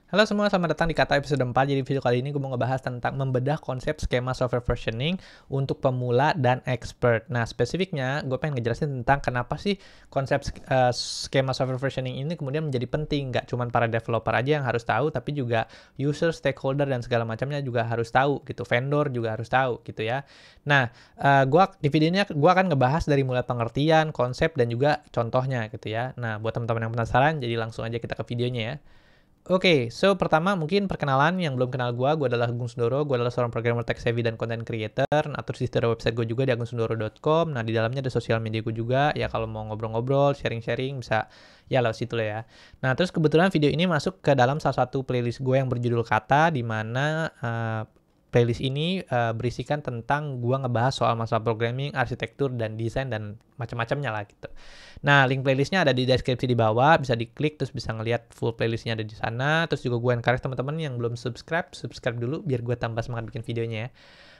Halo semua, selamat datang di Kata episode 4. Jadi video kali ini gue mau ngebahas tentang membedah konsep skema software versioning untuk pemula dan expert. Nah, spesifiknya gue pengen ngejelasin tentang kenapa sih konsep skema software versioning ini kemudian menjadi penting. Gak cuma para developer aja yang harus tahu, tapi juga user, stakeholder, dan segala macamnya juga harus tahu gitu. Vendor juga harus tahu gitu ya. Nah, di video ini gue akan ngebahas dari mulai pengertian, konsep, dan juga contohnya gitu ya. Nah, buat teman-teman yang penasaran, jadi langsung aja kita ke videonya ya. Oke, so pertama mungkin perkenalan yang belum kenal gue adalah Agung Sundoro, gue adalah seorang programmer tech savvy dan content creator. Nah, terus di website gue juga di agungsundoro.com. Nah, di dalamnya ada sosial media gue juga, ya kalau mau ngobrol-ngobrol, sharing-sharing, bisa ya lewat situ lah ya. Nah, terus kebetulan video ini masuk ke dalam salah satu playlist gue yang berjudul Kata, di mana playlist ini berisikan tentang gue ngebahas soal masalah programming, arsitektur, dan desain, dan macam-macamnya lah gitu. Nah, link playlistnya ada di deskripsi di bawah, bisa diklik terus bisa ngelihat full playlistnya ada di sana. Terus juga gue encourage teman-teman yang belum subscribe dulu biar gue tambah semangat bikin videonya ya.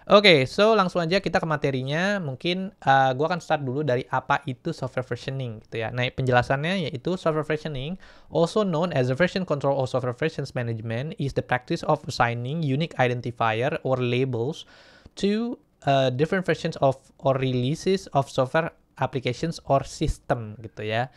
Oke, so langsung aja kita ke materinya. Mungkin gue akan start dulu dari apa itu software versioning gitu ya. Nah, penjelasannya yaitu software versioning, also known as a version control or software versions management, is the practice of assigning unique identifier or labels to different versions of or releases of software applications or system gitu ya.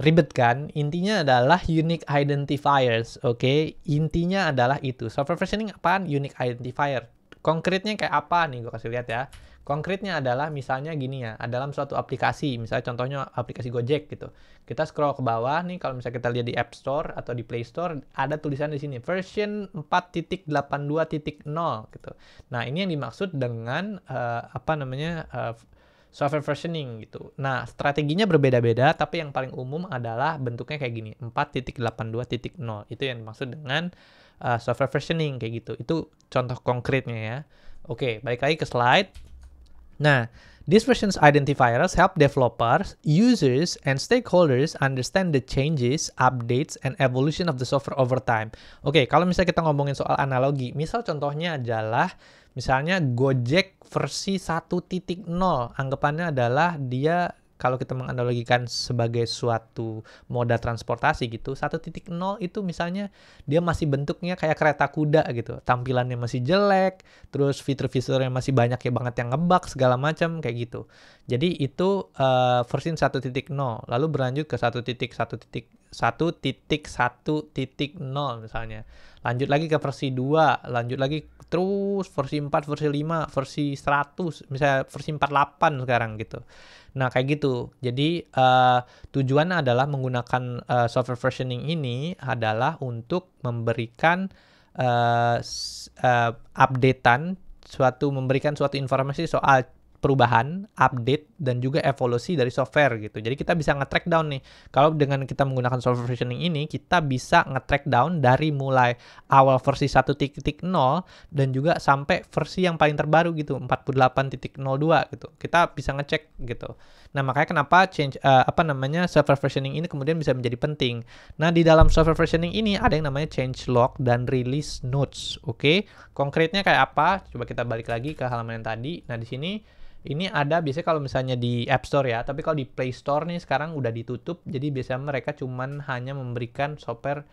Ribet kan? Intinya adalah unique identifiers, oke? Intinya adalah itu. Software versioning apaan? Unique identifier. Konkretnya kayak apa nih? Gue kasih lihat ya. Konkretnya adalah misalnya gini ya, dalam suatu aplikasi, misalnya contohnya aplikasi Gojek gitu. Kita scroll ke bawah nih, kalau misalnya kita lihat di App Store atau di Play Store, ada tulisan di sini, version 4.82.0 gitu. Nah, ini yang dimaksud dengan software versioning gitu. Nah, strateginya berbeda-beda, tapi yang paling umum adalah bentuknya kayak gini, 4.82.0. Itu yang dimaksud dengan software versioning kayak gitu. Itu contoh konkretnya ya. Oke, balik lagi ke slide. Nah, these versions identifiers help developers, users, and stakeholders understand the changes, updates, and evolution of the software over time. Oke, kalau misalnya kita ngomongin soal analogi, misal contohnya adalah misalnya Gojek versi 1.0, anggapannya adalah dia kalau kita menganalogikan sebagai suatu moda transportasi gitu, 1.0 itu misalnya dia masih bentuknya kayak kereta kuda gitu, tampilannya masih jelek, terus fitur-fiturnya masih banyak ya banget yang ngebug segala macam kayak gitu. Jadi itu versi 1.0, lalu berlanjut ke 1.1.1.0 misalnya. Lanjut lagi ke versi 2, lanjut lagi terus versi 4, versi 5, versi 100, misalnya versi 48 sekarang gitu. Nah, kayak gitu. Jadi, tujuannya adalah menggunakan software versioning ini adalah untuk memberikan updatean, memberikan suatu informasi soal perubahan, update, dan juga evolusi dari software gitu. Jadi kita bisa nge-track down nih. Kalau dengan kita menggunakan software versioning ini, kita bisa nge-track down dari mulai awal versi 1.0 dan juga sampai versi yang paling terbaru gitu, 48.02 gitu. Kita bisa ngecek gitu. Nah, makanya kenapa software versioning ini kemudian bisa menjadi penting. Nah, di dalam software versioning ini ada yang namanya change log dan release notes. Oke. Konkretnya kayak apa? Coba kita balik lagi ke halaman yang tadi. Nah, di sini ini ada biasanya kalau misalnya di App Store ya, tapi kalau di Play Store nih sekarang udah ditutup, jadi biasanya mereka cuman hanya memberikan software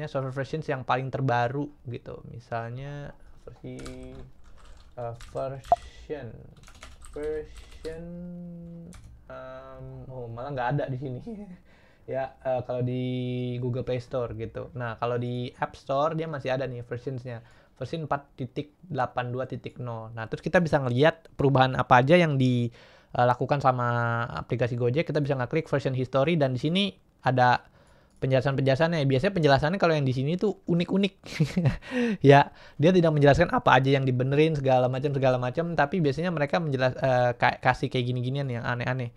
software versions yang paling terbaru gitu. Misalnya version malah nggak ada di sini. Ya, kalau di Google Play Store gitu. Nah, kalau di App Store dia masih ada nih versionsnya. Versi 4.82.0. Nah, terus kita bisa ngelihat perubahan apa aja yang dilakukan sama aplikasi Gojek. Kita bisa ngeklik version history dan di sini ada penjelasan-penjelasannya. Biasanya penjelasannya kalau yang di sini tuh unik-unik. Ya, dia tidak menjelaskan apa aja yang dibenerin segala macam, tapi biasanya mereka kasih kayak gini-ginian yang aneh-aneh.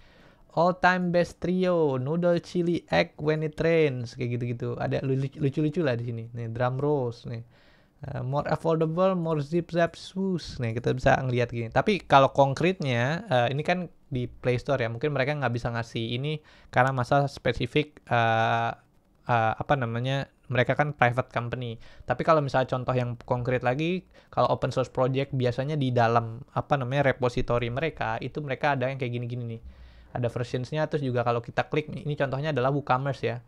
All time best trio, noodle chili egg when it rains, kayak gitu-gitu. Ada lucu-lucu lah di sini. Nih, drum rolls nih. More affordable, more zip zap swoosh. Nih, kita bisa ngelihat gini. Tapi kalau konkretnya, ini kan di Play Store ya. Mungkin mereka nggak bisa ngasih ini karena masa spesifik mereka kan private company. Tapi kalau misalnya contoh yang konkret lagi, kalau open source project biasanya di dalam repository mereka itu mereka ada yang kayak gini-gini nih. Ada versionsnya, terus juga kalau kita klik ini contohnya adalah WooCommerce ya.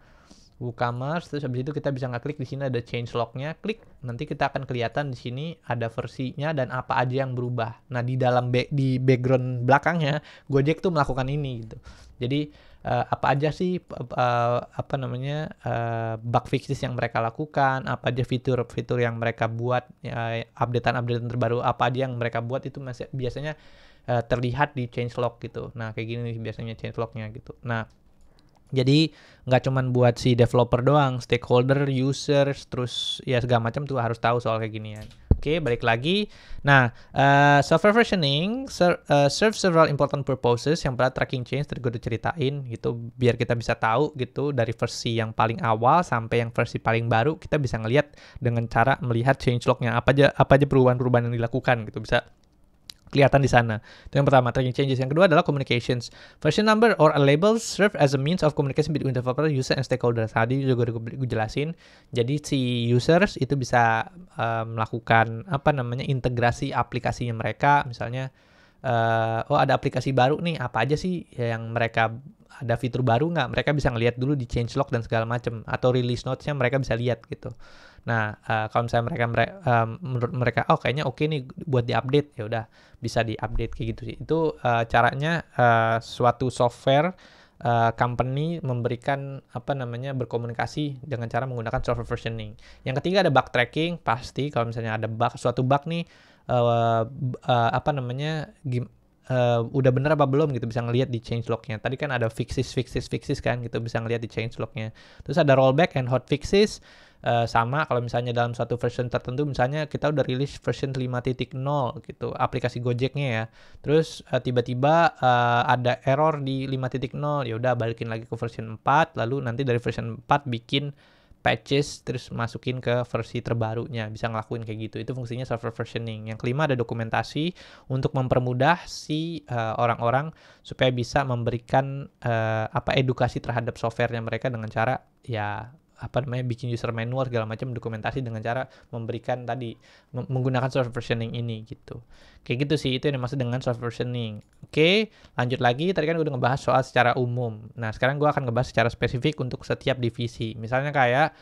WooCommerce, terus habis itu kita bisa ngeklik di sini ada changelog-nya, klik, nanti kita akan kelihatan di sini ada versinya dan apa aja yang berubah. Nah, di dalam di background belakangnya Gojek tuh melakukan ini gitu. Jadi apa aja sih bug fixes yang mereka lakukan, apa aja fitur-fitur yang mereka buat, updatean terbaru apa aja yang mereka buat itu masih biasanya terlihat di changelog gitu. Nah, kayak gini biasanya changelog-nya gitu. Nah, jadi nggak cuman buat si developer doang, stakeholder, users, terus ya segala macam tuh harus tahu soal kayak ginian. Oke, balik lagi. Nah, software versioning serve several important purposes. Yang pertama tracking change, tadi gue udah ceritain gitu, biar kita bisa tahu gitu dari versi yang paling awal sampai yang versi paling baru, kita bisa ngelihat dengan cara melihat changelog-nya apa aja perubahan-perubahan yang dilakukan gitu, bisa kelihatan di sana. Itu yang pertama, tracking changes. Yang kedua adalah communications. Version number or a label serve as a means of communication between developer, user, and stakeholders. Tadi juga gue jelasin. Jadi si users itu bisa melakukan integrasi aplikasinya mereka. Misalnya, ada aplikasi baru nih, apa aja sih yang mereka ada fitur baru nggak? Mereka bisa ngelihat dulu di changelog dan segala macam. Atau release notes-nya mereka bisa lihat gitu. Nah, kalau misalnya menurut mereka, kayaknya oke nih buat diupdate, ya udah bisa diupdate kayak gitu sih. Itu caranya suatu software company memberikan berkomunikasi dengan cara menggunakan software versioning. Yang ketiga ada bug tracking, pasti kalau misalnya ada suatu bug nih udah bener apa belum gitu, bisa ngelihat di changelog-nya. Tadi kan ada fixes kan gitu, bisa ngelihat di changelog-nya. Terus ada rollback and hotfixes. Sama kalau misalnya dalam suatu version tertentu, misalnya kita udah rilis version 5.0 gitu aplikasi Gojeknya ya, terus tiba-tiba ada error di 5.0, ya udah balikin lagi ke version 4, lalu nanti dari version 4 bikin patches terus masukin ke versi terbarunya, bisa ngelakuin kayak gitu. Itu fungsinya software versioning. Yang kelima ada dokumentasi untuk mempermudah si orang-orang supaya bisa memberikan edukasi terhadap softwarenya mereka dengan cara bikin user manual segala macam, dokumentasi dengan cara memberikan tadi menggunakan software versioning ini gitu. Kayak gitu sih, itu yang dimaksud dengan software versioning. Oke, lanjut lagi. Tadi kan gue udah ngebahas soal secara umum. Nah, sekarang gue akan ngebahas secara spesifik untuk setiap divisi. Misalnya kayak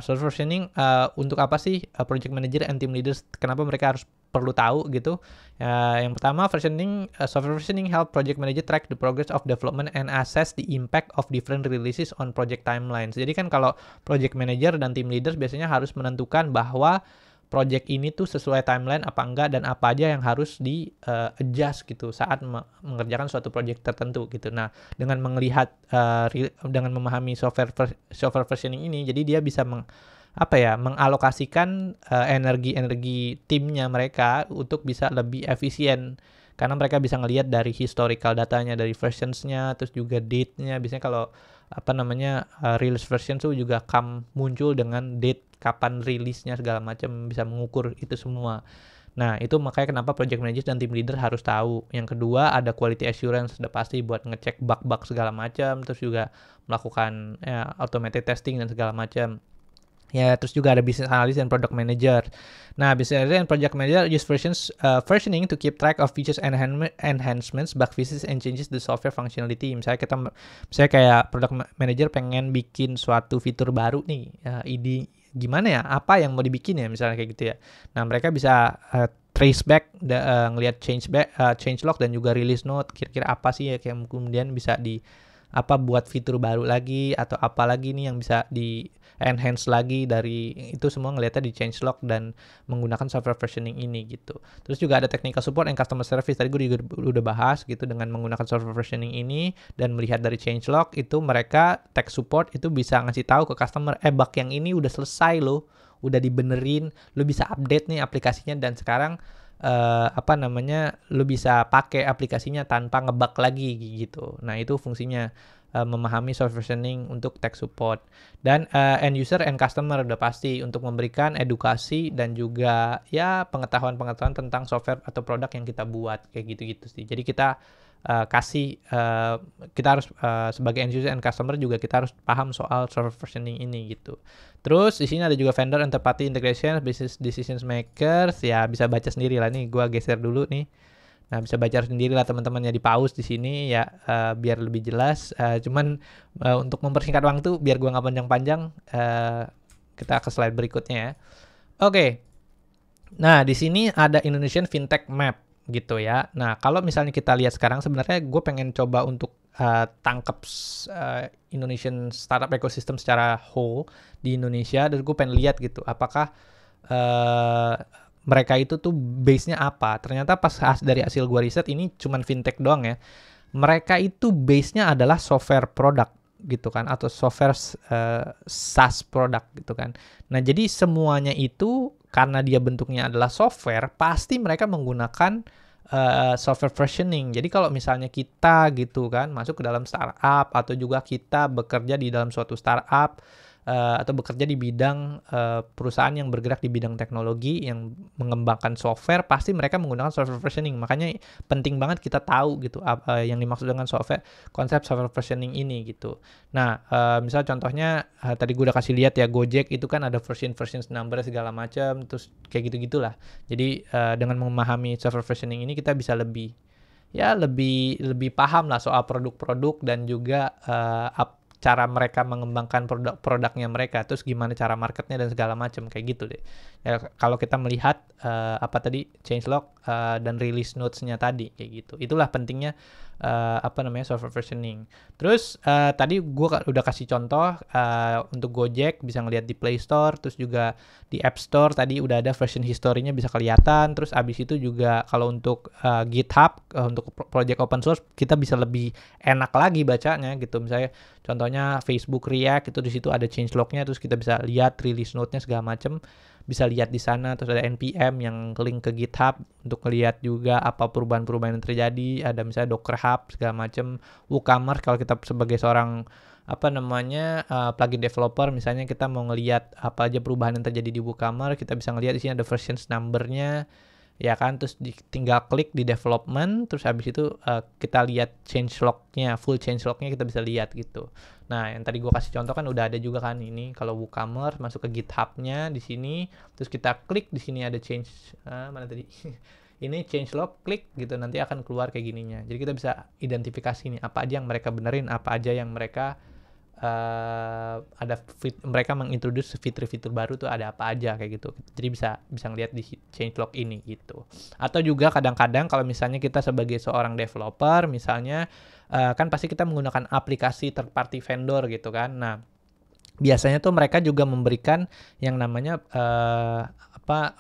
software versioning untuk apa sih project manager and team leaders, kenapa mereka harus perlu tahu gitu. Yang pertama, software versioning help project manager track the progress of development and assess the impact of different releases on project timelines. Jadi kan kalau project manager dan team leaders biasanya harus menentukan bahwa project ini tuh sesuai timeline apa enggak, dan apa aja yang harus di adjust gitu saat mengerjakan suatu project tertentu gitu. Nah, dengan melihat dengan memahami software versioning ini, jadi dia bisa mengalokasikan energi timnya mereka untuk bisa lebih efisien, karena mereka bisa ngelihat dari historical datanya, dari versionsnya, terus juga date-nya. Biasanya kalau release version tuh juga muncul dengan date kapan rilisnya segala macam, bisa mengukur itu semua. Nah, itu makanya kenapa project manager dan team leader harus tahu. Yang kedua ada quality assurance, udah pasti buat ngecek bug-bug segala macam, terus juga melakukan automated testing dan segala macam. Ya, terus juga ada business analyst dan product manager. Nah, business analyst and project manager use versioning to keep track of features enhancements, bug fixes, and changes the software functionality. Misalnya kayak product manager pengen bikin suatu fitur baru nih, ide gimana ya, apa yang mau dibikin ya, misalnya kayak gitu ya. Nah, mereka bisa trace back, ngelihat change log dan juga release note, kira-kira apa sih ya yang kemudian bisa buat fitur baru lagi, atau apa lagi nih yang bisa di enhance lagi dari itu semua, ngeliatnya di changelog dan menggunakan software versioning ini gitu. Terus juga ada technical support and customer service. Tadi gue juga udah bahas gitu, dengan menggunakan software versioning ini dan melihat dari changelog itu, mereka tech support itu bisa ngasih tahu ke customer, bug yang ini udah selesai loh, udah dibenerin, lo bisa update nih aplikasinya, dan sekarang lo bisa pakai aplikasinya tanpa ngebug lagi gitu. Nah, itu fungsinya memahami software versioning untuk tech support. Dan end user and customer udah pasti untuk memberikan edukasi dan juga ya pengetahuan tentang software atau produk yang kita buat, kayak gitu-gitu sih. Jadi kita kita harus sebagai end user and customer juga kita harus paham soal software versioning ini gitu. Terus di sini ada juga vendor and third party integration, business decision makers, ya bisa baca sendiri lah nih, gua geser dulu nih. Nah, bisa baca sendiri lah teman-temannya di pause di sini ya, biar lebih jelas. Cuman untuk mempersingkat waktu biar gua nggak panjang-panjang, kita ke slide berikutnya ya. Oke. Nah, di sini ada Indonesian Fintech Map gitu ya. Nah, kalau misalnya kita lihat sekarang sebenarnya gue pengen coba untuk tangkap Indonesian startup ecosystem secara whole di Indonesia, dan gue pengen lihat gitu apakah mereka itu tuh base-nya apa. Ternyata pas dari hasil gue riset ini cuman fintech doang ya. Mereka itu base-nya adalah software product gitu kan, atau software SaaS product gitu kan. Nah, jadi semuanya itu karena dia bentuknya adalah software, pasti mereka menggunakan software versioning. Jadi kalau misalnya kita gitu kan masuk ke dalam startup, atau juga kita bekerja di dalam suatu startup, atau bekerja di bidang perusahaan yang bergerak di bidang teknologi yang mengembangkan software, pasti mereka menggunakan software versioning. Makanya penting banget kita tahu gitu yang dimaksud dengan konsep software versioning ini gitu. Nah, misal contohnya tadi gue udah kasih lihat ya, Gojek itu kan ada version number segala macam, terus kayak gitu-gitulah. Jadi dengan memahami software versioning ini kita bisa lebih paham lah soal produk-produk dan juga cara mereka mengembangkan produknya mereka, terus gimana cara marketnya dan segala macam kayak gitu deh. Ya, kalau kita melihat changelog dan release notes-nya tadi kayak gitu. Itulah pentingnya software versioning. Terus tadi gue udah kasih contoh untuk Gojek bisa ngelihat di Play Store, terus juga di App Store tadi udah ada version history-nya bisa kelihatan. Terus abis itu juga kalau untuk GitHub untuk project open source kita bisa lebih enak lagi bacanya gitu. Misalnya contohnya Facebook React itu di situ ada changelog-nya, terus kita bisa lihat release note-nya segala macam. Bisa lihat di sana, terus ada NPM yang link ke GitHub untuk lihat juga apa perubahan-perubahan yang terjadi. Ada misalnya Docker Hub segala macam, WooCommerce kalau kita sebagai seorang plugin developer, misalnya kita mau ngelihat apa aja perubahan yang terjadi di WooCommerce, kita bisa ngelihat di sini ada versions number-nya. Ya kan, terus tinggal klik di development, terus habis itu kita lihat changelog-nya, full changelog-nya kita bisa lihat gitu. Nah, yang tadi gue kasih contoh kan udah ada juga kan ini, kalau WooCommerce masuk ke GitHub-nya di sini, terus kita klik di sini ada mana tadi? Ini changelog, klik gitu, nanti akan keluar kayak gininya. Jadi kita bisa identifikasi nih apa aja yang mereka benerin, apa aja yang mereka mereka mengintroduce fitur-fitur baru tuh ada apa aja kayak gitu. Jadi bisa ngeliat di changelog ini gitu. Atau juga kadang-kadang kalau misalnya kita sebagai seorang developer misalnya kan pasti kita menggunakan aplikasi third party vendor gitu kan. Nah, biasanya tuh mereka juga memberikan yang namanya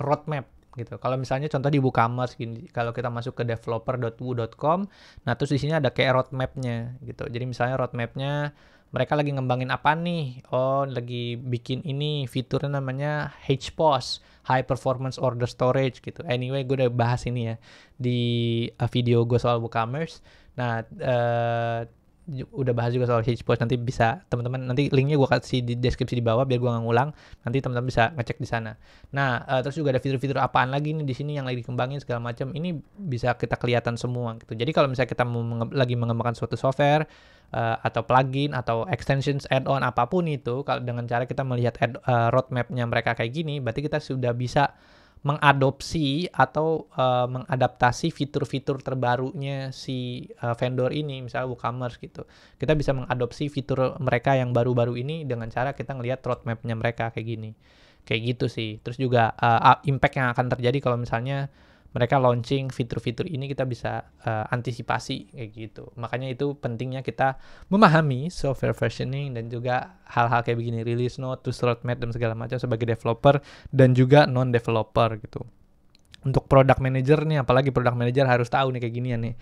roadmap gitu. Kalau misalnya contoh di WooCommerce gini, kalau kita masuk ke developer.woo.com, nah terus di sini ada kayak roadmapnya gitu. Jadi misalnya roadmapnya mereka lagi ngembangin apa nih? Oh, lagi bikin ini fiturnya namanya HPOS, High Performance Order Storage gitu. Anyway, gue udah bahas ini ya di video gue soal WooCommerce. Nah, udah bahas juga soal HPOS, nanti bisa teman-teman, nanti linknya gue kasih di deskripsi di bawah biar gue nggak ngulang, nanti teman-teman bisa ngecek di sana. Nah, terus juga ada fitur-fitur apaan lagi nih di sini yang lagi dikembangin segala macam, ini bisa kita kelihatan semua gitu. Jadi kalau misalnya kita lagi mengembangkan suatu software atau plugin atau extensions, add-on apapun itu, kalau dengan cara kita melihat roadmap-nya mereka kayak gini, berarti kita sudah bisa mengadopsi atau mengadaptasi fitur-fitur terbarunya si vendor ini, misalnya WooCommerce gitu. Kita bisa mengadopsi fitur mereka yang baru-baru ini dengan cara kita ngelihat roadmap-nya mereka kayak gini. Kayak gitu sih. Terus juga impact yang akan terjadi kalau misalnya mereka launching fitur-fitur ini, kita bisa antisipasi kayak gitu. Makanya itu pentingnya kita memahami software versioning dan juga hal-hal kayak begini, release note, terus roadmap dan segala macam sebagai developer dan juga non-developer gitu. Untuk product manager nih, apalagi product manager harus tahu nih kayak gini ya nih.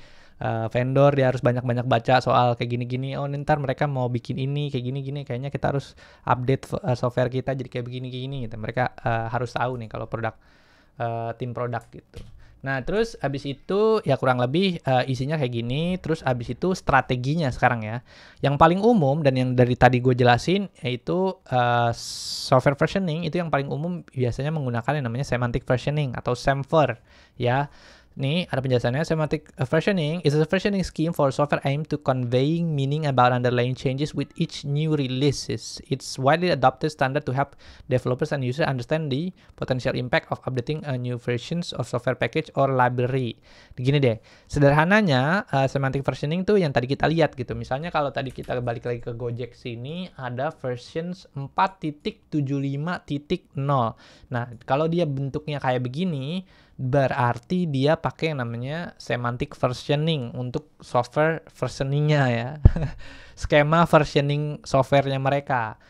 Vendor dia harus banyak-banyak baca soal kayak gini-gini. Oh, ntar mereka mau bikin ini kayak gini-gini, kayaknya kita harus update software kita jadi kayak begini-gini gitu. Mereka harus tahu nih kalau tim produk gitu. Nah, terus abis itu ya kurang lebih isinya kayak gini. Terus abis itu strateginya sekarang ya. Yang paling umum dan yang dari tadi gue jelasin yaitu software versioning itu yang paling umum biasanya menggunakan yang namanya semantic versioning atau SEMver ya. Nih, ada penjelasannya. Semantic versioning is a versioning scheme for software aimed to conveying meaning about underlying changes with each new releases. It's widely adopted standard to help developers and users understand the potential impact of updating a new versions of software package or library. Gini deh, sederhananya semantic versioning tuh yang tadi kita lihat gitu. Misalnya kalau tadi kita balik lagi ke Gojek sini, ada versions 4.75.0. Nah, kalau dia bentuknya kayak begini, berarti dia pakai yang namanya semantic versioning untuk software versioningnya ya. Skema versioning softwarenya mereka.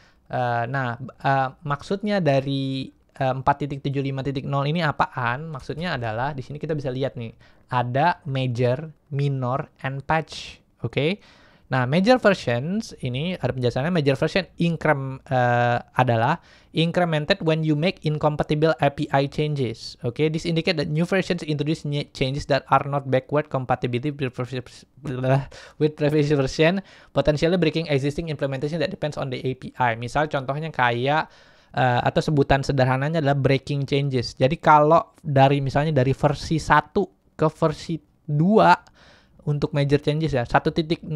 Maksudnya dari 4.75.0 ini apaan? Maksudnya adalah di sini kita bisa lihat nih, ada major, minor, and patch. Oke. Nah, major versions ini ada penjelasannya. Major version adalah incremented when you make incompatible API changes. Okay, this indicate that new versions introduce changes that are not backward compatibility with previous version, potentially breaking existing implementation that depends on the API. Misal contohnya kayak atau sebutan sederhananya adalah breaking changes. Jadi kalau misalnya dari versi 1 ke versi 2 untuk major changes ya, 1.0.0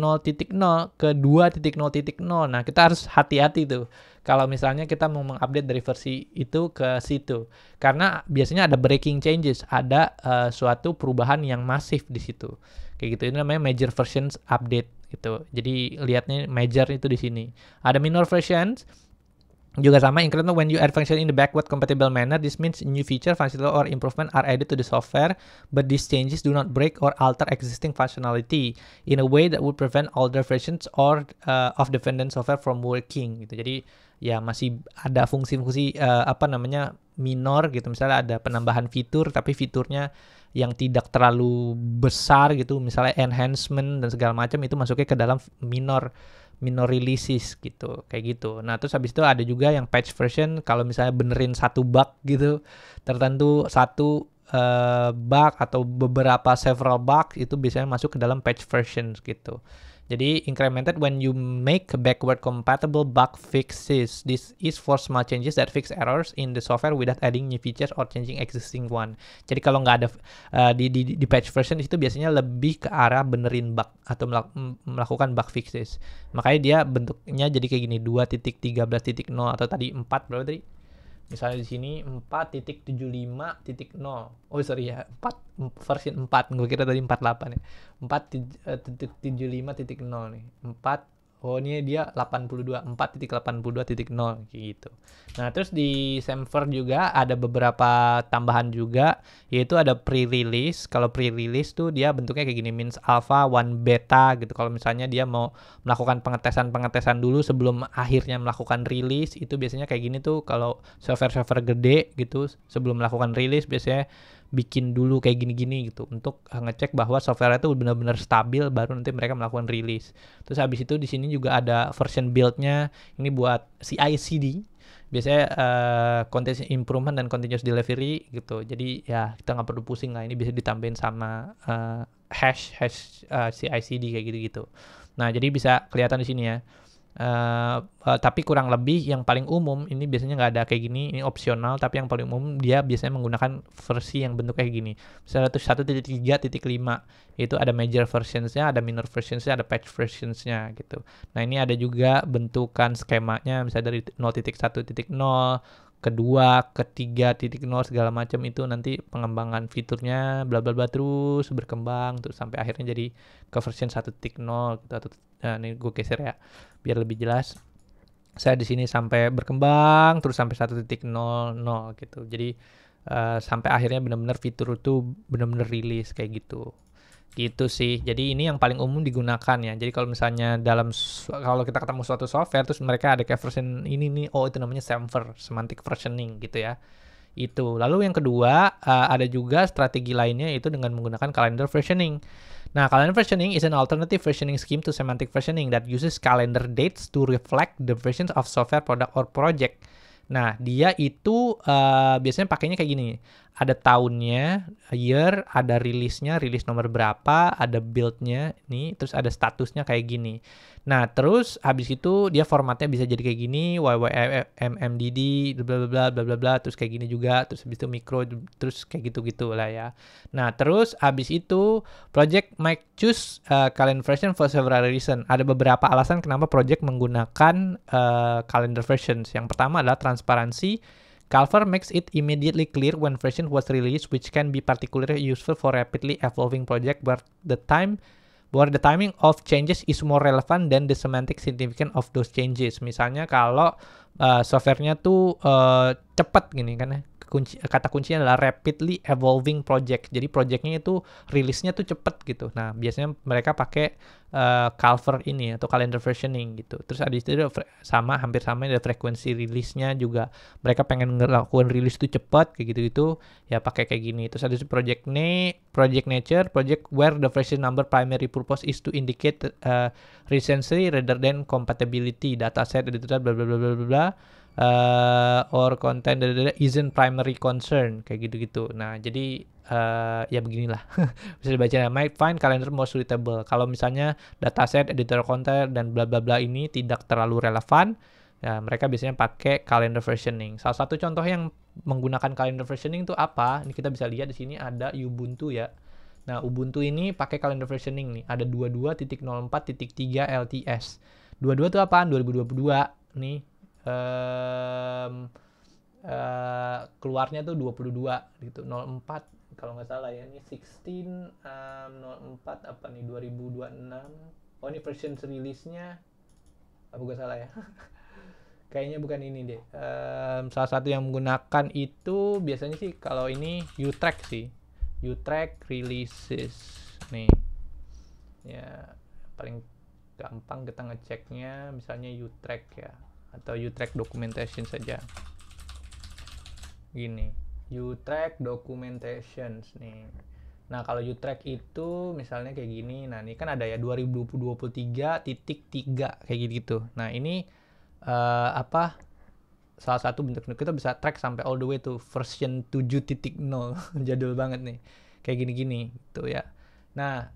ke 2.0.0. Nah, kita harus hati-hati tuh kalau misalnya kita mau mengupdate dari versi itu ke situ. Karena biasanya ada breaking changes, ada suatu perubahan yang masif di situ. Kayak gitu, ini namanya major versions update gitu. Jadi lihatnya major itu di sini. Ada minor versions juga sama, incremental when you add function in the backward compatible manner. This means new feature, functionality, or improvement are added to the software, but these changes do not break or alter existing functionality in a way that would prevent older versions or of dependent software from working. Gitu. Jadi ya masih ada fungsi-fungsi minor gitu. Misalnya ada penambahan fitur, tapi fiturnya yang tidak terlalu besar gitu. Misalnya enhancement dan segala macam itu masuknya ke dalam minor releases gitu, kayak gitu. Nah, terus habis itu ada juga yang patch version, kalau misalnya benerin satu bug gitu, tertentu satu bug atau beberapa several bug, itu biasanya masuk ke dalam patch versions gitu. Jadi incremented when you make backward compatible bug fixes. This is for small changes that fix errors in the software without adding new features or changing existing one. Jadi kalau nggak ada di patch version itu biasanya lebih ke arah benerin bug atau melakukan bug fixes. Makanya dia bentuknya jadi kayak gini, 2.13.0 atau tadi 4 berapa tadi? Misalnya di sini 4.75.0. Oh sorry ya, 4 versi 4. Gue kira tadi 48 ya. 4.75.0 nih. 4. Oh ini dia 82, 4.82.0 gitu. Nah, terus di Semver juga ada beberapa tambahan juga, yaitu ada pre-release. Kalau pre-release tuh dia bentuknya kayak gini, means alpha, one beta gitu. Kalau misalnya dia mau melakukan pengetesan dulu sebelum akhirnya melakukan release, itu biasanya kayak gini tuh kalau software gede gitu, sebelum melakukan release biasanya bikin dulu kayak gini-gini gitu untuk ngecek bahwa software itu benar-benar stabil, baru nanti mereka melakukan release. Terus habis itu di sini juga ada version build-nya, ini buat CI/CD. Biasanya continuous improvement dan continuous delivery gitu. Jadi ya kita nggak perlu pusing lah, ini bisa ditambahin sama hash CI/CD kayak gitu-gitu. Nah, jadi bisa kelihatan di sini ya. Tapi kurang lebih yang paling umum ini biasanya nggak ada kayak gini, ini opsional, tapi yang paling umum dia biasanya menggunakan versi yang bentuk kayak gini. Misalnya 1.3.5 itu ada major versionsnya, ada minor versionsnya, ada patch versionsnya gitu. Nah, ini ada juga bentukan skemanya, misalnya dari 0.1.0 kedua, ketiga, 0 segala macam, itu nanti pengembangan fiturnya bla bla bla terus berkembang terus sampai akhirnya jadi ke version 1.0 gitu. Atau ini gue geser ya biar lebih jelas. Saya di sini sampai berkembang terus sampai 1.00 gitu. Jadi sampai akhirnya benar-benar fitur itu benar-benar rilis kayak gitu. Gitu sih. Jadi ini yang paling umum digunakan ya. Jadi kalau misalnya kalau kita ketemu suatu software terus mereka ada kayak version ini nih, oh itu namanya Semver, semantic versioning gitu ya. Itu. Lalu yang kedua, ada juga strategi lainnya, yaitu dengan menggunakan calendar versioning. Nah, calendar versioning is an alternative versioning scheme to semantic versioning that uses calendar dates to reflect the versions of software, product, or project. Nah, dia itu biasanya pakainya kayak gini. ada tahunnya, year, ada rilisnya, rilis nomor berapa, ada build-nya nih, terus ada statusnya kayak gini. Nah, terus habis itu dia formatnya bisa jadi kayak gini, YYMMDD, bla bla bla bla bla bla, terus kayak gini juga, terus habis itu micro, terus kayak gitu-gitu lah ya. Nah, terus habis itu project might choose calendar version for several reason. Ada beberapa alasan kenapa project menggunakan calendar versions. Yang pertama adalah transparansi. Calendar makes it immediately clear when version was released, which can be particularly useful for rapidly evolving project where the timing of changes is more relevant than the semantic significance of those changes. Misalnya kalau softwarenya tuh cepat gini kan ya. Kata kuncinya adalah rapidly evolving project. Jadi projectnya itu rilisnya tuh cepet gitu. Nah, biasanya mereka pakai calendar ini atau calendar versioning gitu. Terus ada itu hampir sama ada frekuensi rilisnya juga. Mereka pengen ngelakuin rilis tuh cepet kayak gitu-gitu, ya pakai kayak gini. Terus ada project nature, project where the version number primary purpose is to indicate recency rather than compatibility, dataset, bla bla bla bla bla bla. Or content isn't primary concern kayak gitu-gitu. Nah, jadi ya beginilah. Bisa dibaca, might find calendar more suitable. Kalau misalnya dataset, editor content dan bla bla bla ini tidak terlalu relevan, ya mereka biasanya pakai calendar versioning. Salah satu contoh yang menggunakan calendar versioning itu apa? Ini kita bisa lihat di sini ada Ubuntu ya. Nah, Ubuntu ini pakai calendar versioning nih. Ada 22.04.3 LTS. 22 itu apaan? 2022 nih. Keluarnya tuh 22 gitu, 04 kalau nggak salah ya. Ini 16 04 apa nih, 2026. Oh, ini version rilisnya apa gue salah ya? Kayaknya bukan ini deh. Salah satu yang menggunakan itu biasanya sih kalau ini Utrack sih. Utrack releases nih. Ya, paling gampang kita ngeceknya misalnya Utrack ya, atau Utrack documentation saja. Gini, Utrack documentations nih. Nah, kalau Utrack itu misalnya kayak gini. Nah, ini kan ada ya 2023.3 kayak gitu. Nah, ini salah satu bentuk kita bisa track sampai all the way to version 7.0. Jadul banget nih. Kayak gini-gini gitu ya. Nah,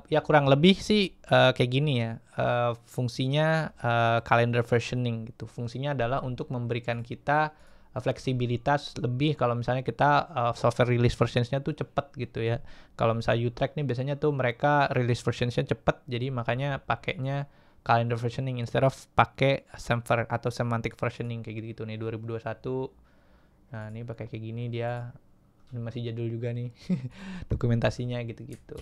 ya kurang lebih sih kayak gini ya. Fungsinya calendar versioning gitu. Fungsinya adalah untuk memberikan kita fleksibilitas lebih kalau misalnya kita software release versionsnya tuh cepet gitu ya. Kalau misalnya Utrack nih biasanya tuh mereka release versionsnya cepet, jadi makanya pakainya calendar versioning instead of pakai semver atau semantic versioning kayak gitu nih 2021. Nah, ini pakai kayak gini dia. Ini masih jadul juga nih dokumentasinya gitu-gitu.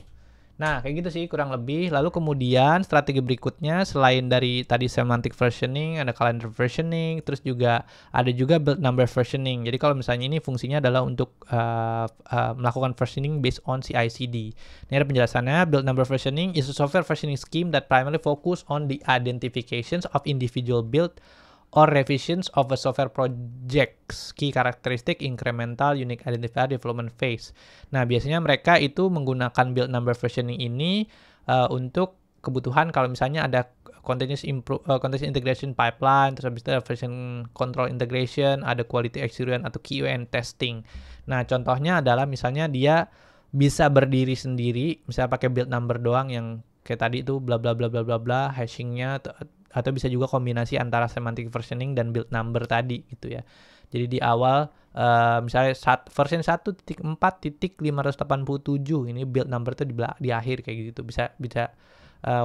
Nah, kayak gitu sih kurang lebih. Lalu kemudian strategi berikutnya selain dari tadi semantic versioning, ada calendar versioning, terus juga ada juga build number versioning. Jadi kalau misalnya ini fungsinya adalah untuk melakukan versioning based on CI/CD. Ini ada penjelasannya. Build number versioning is a software versioning scheme that primarily focus on the identifications of individual build or revisions of a software project's key characteristic, incremental, unique identifier, development phase. Nah, biasanya mereka itu menggunakan build number versioning ini untuk kebutuhan kalau misalnya ada continuous integration pipeline, terus habis itu ada version control integration, ada quality assurance atau QA testing. Nah, contohnya adalah misalnya dia bisa berdiri sendiri, misalnya pakai build number doang yang kayak tadi itu bla bla bla bla bla bla, hashingnya atau bisa juga kombinasi antara semantic versioning dan build number tadi gitu ya. Jadi di awal misalnya version 1.4.587 ini build number itu di akhir kayak gitu. Bisa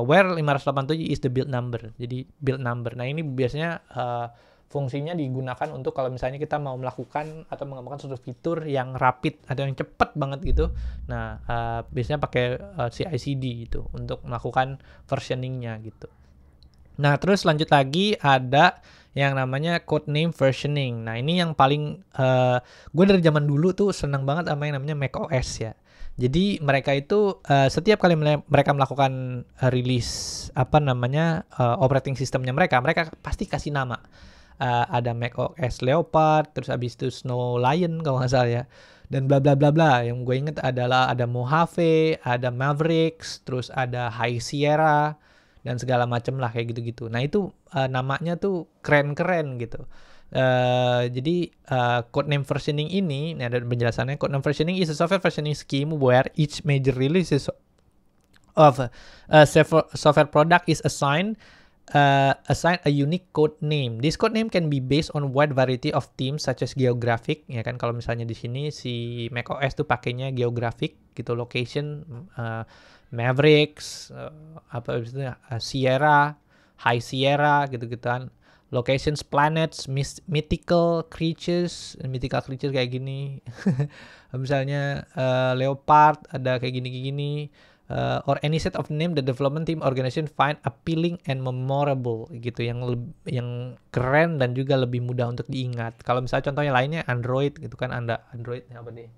where 587 is the build number. Jadi build number. Nah, ini biasanya fungsinya digunakan untuk kalau misalnya kita mau melakukan atau mengembangkan suatu fitur yang rapid atau yang cepat banget gitu. Nah, biasanya pakai CI/CD gitu untuk melakukan versioningnya gitu. Nah, terus lanjut lagi ada yang namanya codename versioning. Nah, ini yang paling gue dari zaman dulu tuh senang banget sama yang namanya macOS ya. Jadi mereka itu setiap kali mereka melakukan rilis operating systemnya mereka pasti kasih nama. Ada macOS Leopard, terus abis itu Snow Lion kalau nggak salah ya. Dan bla bla bla bla. Yang gue inget adalah ada Mojave, ada Mavericks, terus ada High Sierra dan segala macem lah kayak gitu-gitu. Nah, itu namanya tuh keren-keren gitu. Codename versioning ini ada penjelasannya. Codename versioning is a software versioning scheme where each major releases of a software product is assigned a unique code name. This code name can be based on wide variety of themes such as geographic, ya kan, kalau misalnya di sini si macOS tuh pakainya geographic gitu, location, Mavericks, Sierra, High Sierra gitu-gituan. Locations, planets, mythical creatures kayak gini. Misalnya leopard ada kayak gini. Or any set of name the development team organization find appealing and memorable gitu, yang keren dan juga lebih mudah untuk diingat. Kalau misalnya contohnya lainnya Android gitu kan, Android apa nih?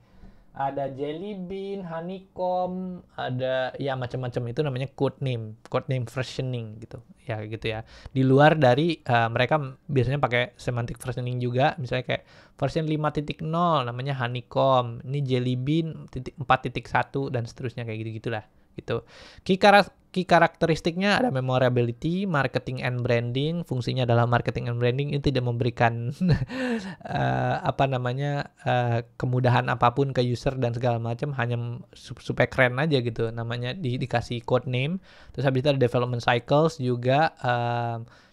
Ada Jelly Bean, Honeycomb, ada ya macam-macam, itu namanya codename versioning gitu. Ya gitu ya. Di luar dari mereka biasanya pakai semantic versioning juga, misalnya kayak version 5.0 namanya Honeycomb, ini Jelly Bean 4.1 dan seterusnya kayak gitu-gitulah gitu. Key karakteristiknya ada memorability, marketing and branding. Fungsinya adalah marketing and branding, itu tidak memberikan kemudahan apapun ke user dan segala macam, hanya supaya keren aja gitu. Namanya dikasih code name. Terus habis itu ada development cycles juga.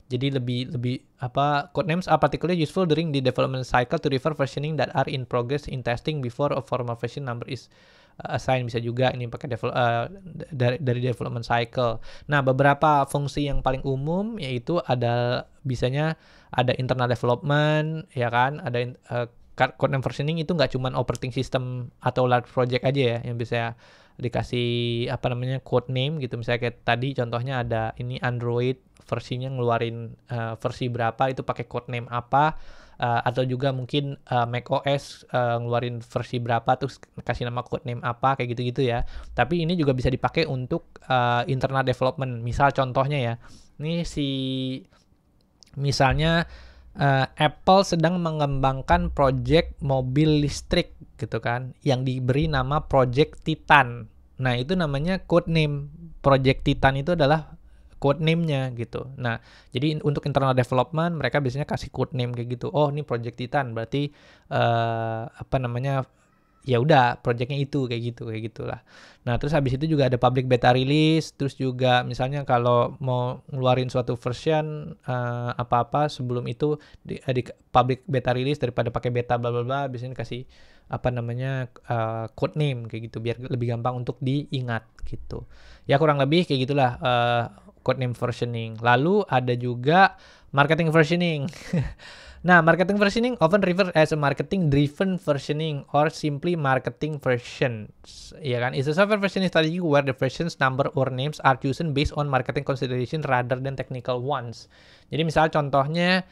Jadi lebih code names are particularly useful during the development cycle to refer versioning that are in progress in testing before a formal version number is assign. Bisa juga ini pakai dari development cycle. Nah, beberapa fungsi yang paling umum yaitu bisanya ada internal development, ya kan, ada code name versioning itu nggak cuma operating system atau large project aja ya yang bisa dikasih code name gitu. Misalnya kayak tadi contohnya ada ini Android versinya ngeluarin versi berapa, itu pakai code name apa. Atau juga mungkin macOS ngeluarin versi berapa terus kasih nama code name apa, kayak gitu-gitu ya. Tapi ini juga bisa dipakai untuk internal development. Misal contohnya ya, ini misalnya Apple sedang mengembangkan project mobil listrik gitu kan, yang diberi nama Project Titan. Nah, itu namanya code name. Project Titan itu adalah code name-nya gitu. Nah, jadi untuk internal development mereka biasanya kasih code name kayak gitu. Oh, ini Project Titan, berarti ya udah projectnya itu kayak gitulah. Nah, terus habis itu juga ada public beta release. Terus juga misalnya kalau mau ngeluarin suatu version sebelum itu di public beta release, daripada pakai beta bla bla bla, biasanya kasih code name kayak gitu biar lebih gampang untuk diingat gitu. Ya kurang lebih kayak gitulah code name versioning. Lalu ada juga marketing versioning. Nah, marketing versioning often referred as a marketing driven versioning or simply marketing versions. Ya kan? It's a software versioning strategy where the versions number or names are chosen based on marketing consideration rather than technical ones. Jadi misal contohnya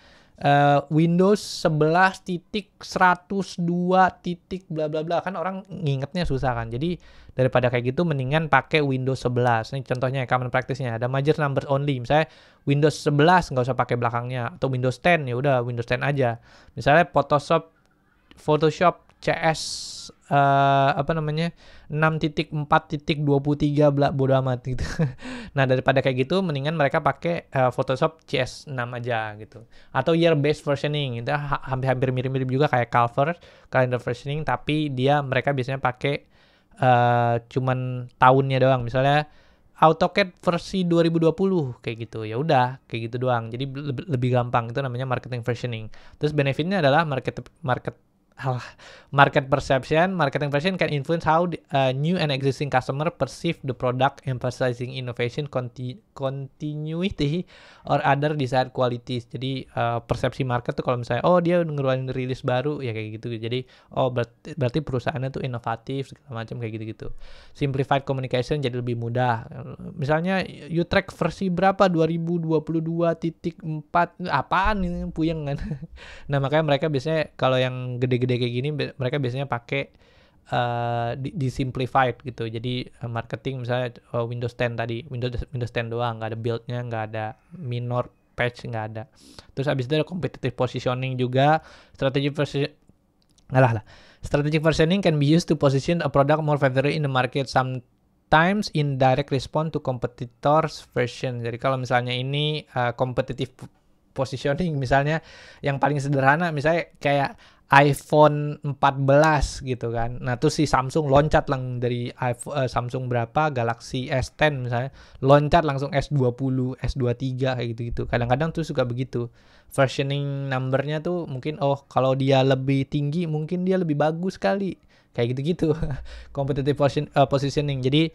Windows 11.102. Bla bla bla, kan orang ngingetnya susah kan. Jadi daripada kayak gitu mendingan pakai Windows 11. Ini contohnya common practice-nya. Ada major numbers only. Misalnya Windows 11 nggak usah pakai belakangnya, atau Windows 10 ya udah Windows 10 aja. Misalnya Photoshop CS 6.4.23 bodo amat gitu. Nah, daripada kayak gitu mendingan mereka pakai Photoshop CS6 aja gitu. Atau year based versioning, itu hampir mirip-mirip juga kayak calendar versioning, tapi mereka biasanya pakai cuman tahunnya doang. Misalnya AutoCAD versi 2020 kayak gitu. Ya udah kayak gitu doang. Jadi lebih gampang, itu namanya marketing versioning. Terus benefitnya adalah market perception. Marketing version can influence how new and existing customer perceive the product, emphasizing innovation, continuity, or other desired qualities. Jadi persepsi market tuh kalau misalnya dia ngeluarin rilis baru ya kayak gitu. Jadi berarti perusahaannya tuh inovatif segala macam kayak gitu-gitu. Simplified communication jadi lebih mudah. Misalnya you track versi berapa 2022.4, apaan ini, puyeng kan. Nah, makanya mereka biasanya kalau yang gede-gede kayak gini mereka biasanya pakai di simplified gitu. Jadi marketing misalnya Windows 10 tadi, Windows 10 doang, nggak ada build-nya, nggak ada minor patch, nggak ada. Terus abis itu ada competitive positioning juga. Strategic versioning can be used to position a product more favorably in the market, sometimes in direct response to competitors version. Jadi kalau misalnya ini competitive positioning. Misalnya yang paling sederhana misalnya kayak iPhone 14 gitu kan. Nah, terus si Samsung loncat lang dari Samsung berapa Galaxy S10 misalnya, loncat langsung S20, S23 kayak gitu-gitu. Kadang-kadang tuh suka begitu. Versioning numbernya tuh mungkin kalau dia lebih tinggi mungkin dia lebih bagus kali. Kayak gitu-gitu. Competitive positioning. Jadi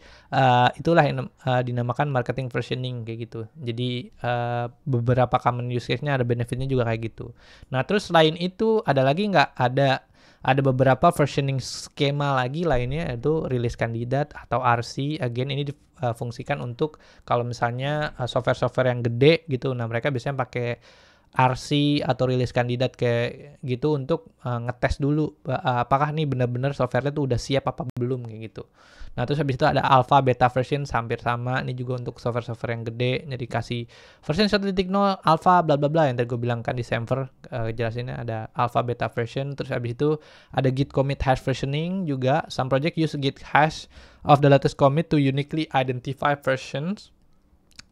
itulah yang dinamakan marketing versioning kayak gitu. Jadi beberapa common use case-nya ada benefitnya juga kayak gitu. Nah, terus selain itu ada lagi nggak? Ada beberapa versioning skema lagi lainnya, yaitu rilis kandidat atau RC. Again, ini difungsikan untuk kalau misalnya software-software yang gede gitu. Nah, mereka biasanya pakai RC atau rilis kandidat kayak gitu untuk ngetes dulu apakah nih benar-benar software-nya tuh udah siap apa belum kayak gitu. Nah, terus habis itu ada alpha beta version hampir sama. Ini juga untuk software-software yang gede. Jadi kasih version 1.0 alpha bla bla bla yang tadi gue bilang kan di Semver, jelasinnya ada alpha beta version. Terus habis itu ada git commit hash versioning juga. Some project use git hash of the latest commit to uniquely identify versions.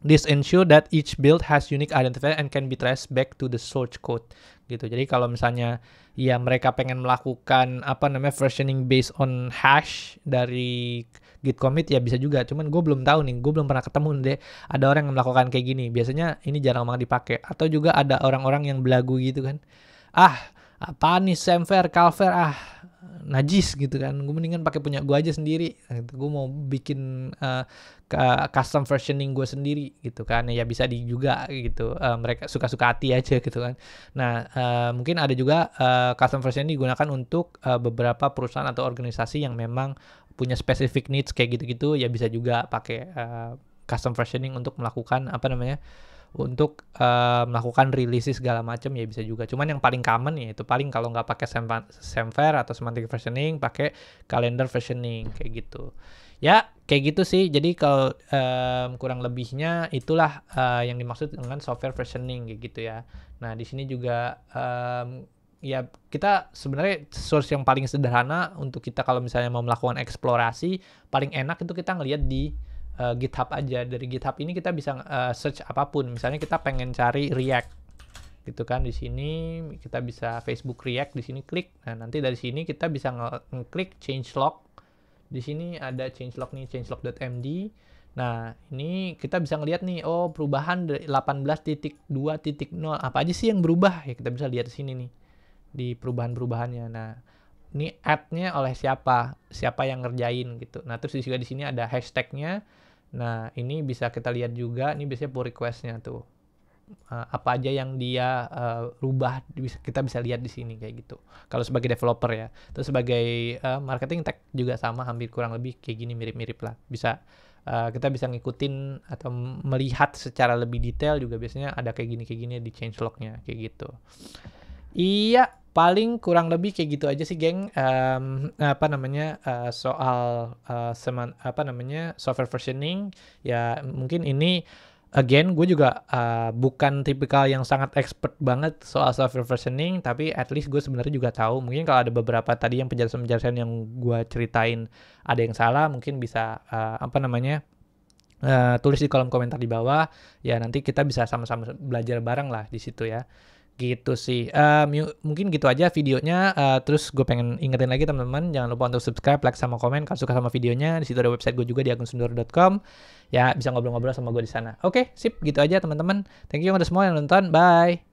This ensure that each build has unique identifier and can be traced back to the source code gitu. Jadi kalau misalnya ya mereka pengen melakukan versioning based on hash dari git commit ya bisa juga. Cuman gue belum tahu nih, gue belum pernah ketemu deh ada orang yang melakukan kayak gini. Biasanya ini jarang banget dipakai. Atau juga ada orang-orang yang belagu gitu kan. Apaan nih Semver, Calver, najis gitu kan. Gue mendingan pakai punya gue aja sendiri. Gue mau bikin custom versioning gue sendiri gitu kan. Ya bisa juga gitu. Mereka suka-suka hati aja gitu kan. Nah, mungkin ada juga custom versioning digunakan untuk beberapa perusahaan atau organisasi yang memang punya specific needs kayak gitu-gitu. Ya bisa juga pakai custom versioning untuk melakukan untuk melakukan release segala macam ya bisa juga. Cuman yang paling common ya itu paling kalau nggak pakai Semver atau semantic versioning, pakai calendar versioning kayak gitu. Ya kayak gitu sih. Jadi kalau kurang lebihnya itulah yang dimaksud dengan software versioning kayak gitu ya. Nah di sini juga ya kita sebenarnya source yang paling sederhana untuk kita kalau misalnya mau melakukan eksplorasi paling enak itu kita ngelihat di GitHub aja. Dari GitHub ini kita bisa search apapun. Misalnya kita pengen cari React gitu kan, di sini kita bisa Facebook React, di sini klik. Nah, nanti dari sini kita bisa ngeklik changelog. Di sini ada changelog nih, changelog.md. Nah, ini kita bisa ngelihat nih, perubahan dari 18.2.0 apa aja sih yang berubah? Ya kita bisa lihat di sini nih di perubahan-perubahannya. Nah, ini add-nya oleh siapa yang ngerjain gitu. Nah, terus juga di sini ada hashtag-nya. Nah, ini bisa kita lihat juga, ini biasanya pull request-nya tuh. Apa aja yang dia rubah, kita bisa lihat di sini kayak gitu. Kalau sebagai developer ya. Terus sebagai marketing tech juga sama, hampir kurang lebih kayak gini, mirip-mirip lah. Kita bisa ngikutin atau melihat secara lebih detail juga biasanya ada kayak gini di changelog-nya kayak gitu. Iya, paling kurang lebih kayak gitu aja sih, geng. Soal software versioning. Ya, mungkin ini again gue juga bukan tipikal yang sangat expert banget soal software versioning, tapi at least gue sebenarnya juga tahu. Mungkin kalau ada beberapa tadi yang penjelasan-penjelasan yang gue ceritain ada yang salah, mungkin bisa tulis di kolom komentar di bawah. Ya, nanti kita bisa sama-sama belajar bareng lah di situ ya. Gitu sih. Mungkin gitu aja videonya. Terus gue pengen ingetin lagi teman-teman, jangan lupa untuk subscribe, like sama komen kalau suka sama videonya. Di situ ada website gue juga di agungsundoro.com. Ya, bisa ngobrol-ngobrol sama gue di sana. Oke, sip, gitu aja teman-teman. Thank you udah semua yang nonton. Bye.